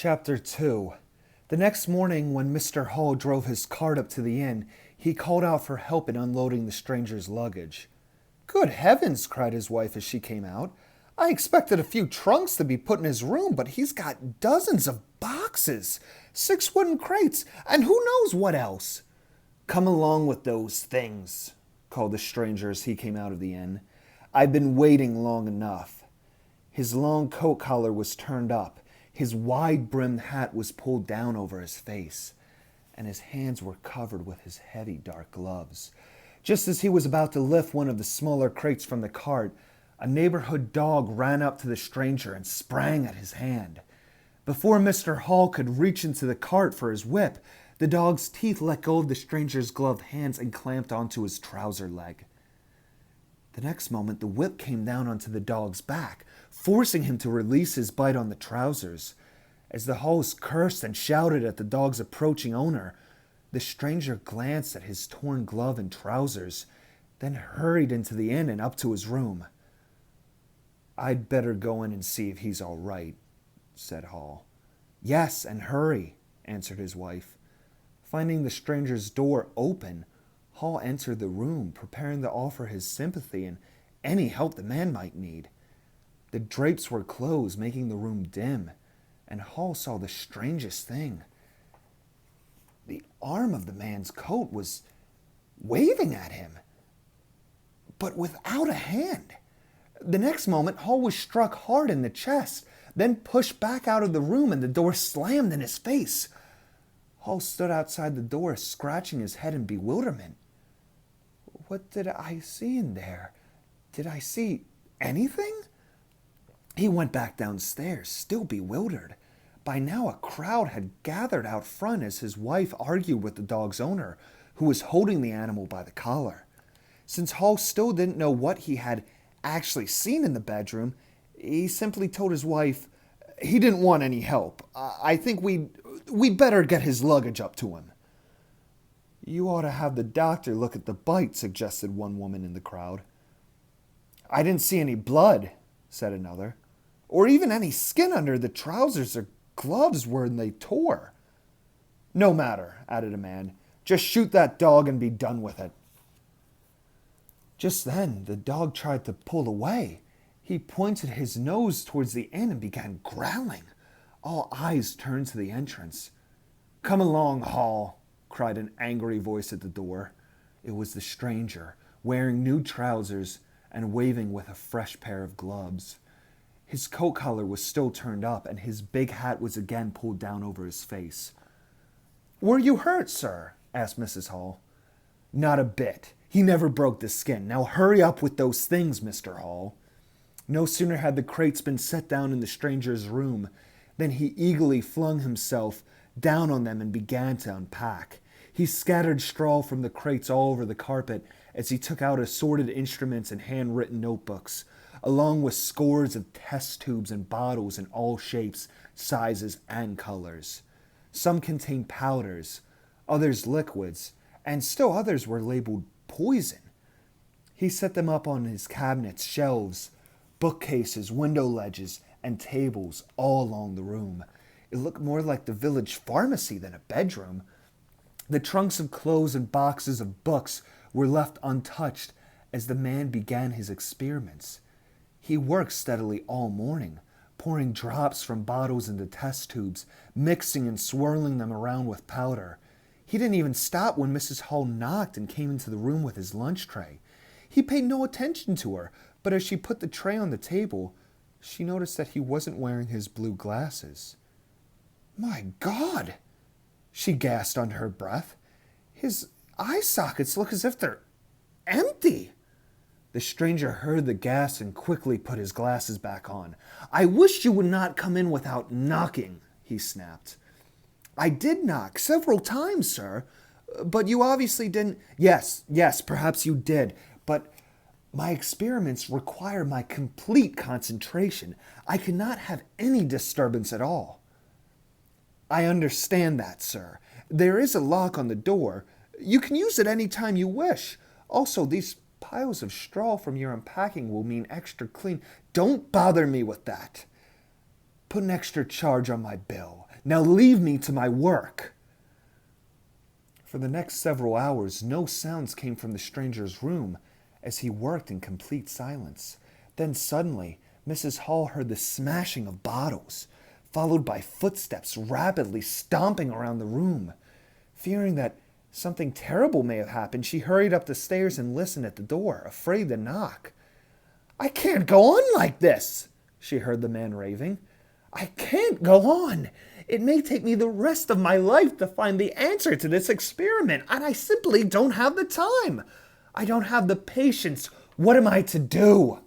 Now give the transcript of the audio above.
Chapter 2. The next morning, when Mr. Hall drove his cart up to the inn, he called out for help in unloading the stranger's luggage. "Good heavens!" cried his wife as she came out. "I expected a few trunks to be put in his room, but he's got dozens of boxes, 6 wooden crates, and who knows what else." "Come along with those things," called the stranger as he came out of the inn. "I've been waiting long enough." His long coat collar was turned up. His wide-brimmed hat was pulled down over his face, and his hands were covered with his heavy dark gloves. Just as he was about to lift one of the smaller crates from the cart, a neighborhood dog ran up to the stranger and sprang at his hand. Before Mr. Hall could reach into the cart for his whip, the dog's teeth let go of the stranger's gloved hands and clamped onto his trouser leg. The next moment, the whip came down onto the dog's back, forcing him to release his bite on the trousers. As the Halls cursed and shouted at the dog's approaching owner, the stranger glanced at his torn glove and trousers, then hurried into the inn and up to his room. "I'd better go in and see if he's all right," said Hall. "Yes, and hurry," answered his wife. Finding the stranger's door open, Hall entered the room, preparing to offer his sympathy and any help the man might need. The drapes were closed, making the room dim, and Hall saw the strangest thing. The arm of the man's coat was waving at him, but without a hand. The next moment, Hall was struck hard in the chest, then pushed back out of the room, and the door slammed in his face. Hall stood outside the door, scratching his head in bewilderment. What did I see in there? Did I see anything? He went back downstairs, still bewildered. By now, a crowd had gathered out front as his wife argued with the dog's owner, who was holding the animal by the collar. Since Hall still didn't know what he had actually seen in the bedroom, he simply told his wife he didn't want any help. "I think we'd better get his luggage up to him." "You ought to have the doctor look at the bite," suggested one woman in the crowd. "I didn't see any blood," said another, "or even any skin under the trousers or gloves where they tore." "No matter," added a man. "Just shoot that dog and be done with it." Just then, the dog tried to pull away. He pointed his nose towards the inn and began growling. All eyes turned to the entrance. "Come along, Hall," cried an angry voice at the door. It was the stranger, wearing new trousers and waving with a fresh pair of gloves. His coat collar was still turned up, and his big hat was again pulled down over his face. "Were you hurt, sir?" asked Mrs. Hall. "Not a bit. He never broke the skin. Now hurry up with those things, Mr. Hall." No sooner had the crates been set down in the stranger's room than he eagerly flung himself down on them and began to unpack. He scattered straw from the crates all over the carpet as he took out assorted instruments and handwritten notebooks, along with scores of test tubes and bottles in all shapes, sizes, and colors. Some contained powders, others liquids, and still others were labeled poison. He set them up on his cabinets, shelves, bookcases, window ledges, and tables all along the room. It looked more like the village pharmacy than a bedroom. The trunks of clothes and boxes of books were left untouched as the man began his experiments. He worked steadily all morning, pouring drops from bottles into test tubes, mixing and swirling them around with powder. He didn't even stop when Mrs. Hall knocked and came into the room with his lunch tray. He paid no attention to her, but as she put the tray on the table, she noticed that he wasn't wearing his blue glasses. "My God!" she gasped under her breath. "His eye sockets look as if they're empty." The stranger heard the gasp and quickly put his glasses back on. "I wish you would not come in without knocking," he snapped. "I did knock several times, sir, but you obviously didn't—" Yes, perhaps you did, but my experiments require my complete concentration. I cannot have any disturbance at all." "I understand that, sir. There is a lock on the door. You can use it any time you wish. Also, these piles of straw from your unpacking will mean extra clean." "Don't bother me with that. Put an extra charge on my bill. Now leave me to my work." For the next several hours, no sounds came from the stranger's room as he worked in complete silence. Then suddenly, Mrs. Hall heard the smashing of bottles, followed by footsteps rapidly stomping around the room. Fearing that something terrible may have happened, she hurried up the stairs and listened at the door, afraid to knock. "I can't go on like this," she heard the man raving. "I can't go on. It may take me the rest of my life to find the answer to this experiment, and I simply don't have the time. I don't have the patience. What am I to do?"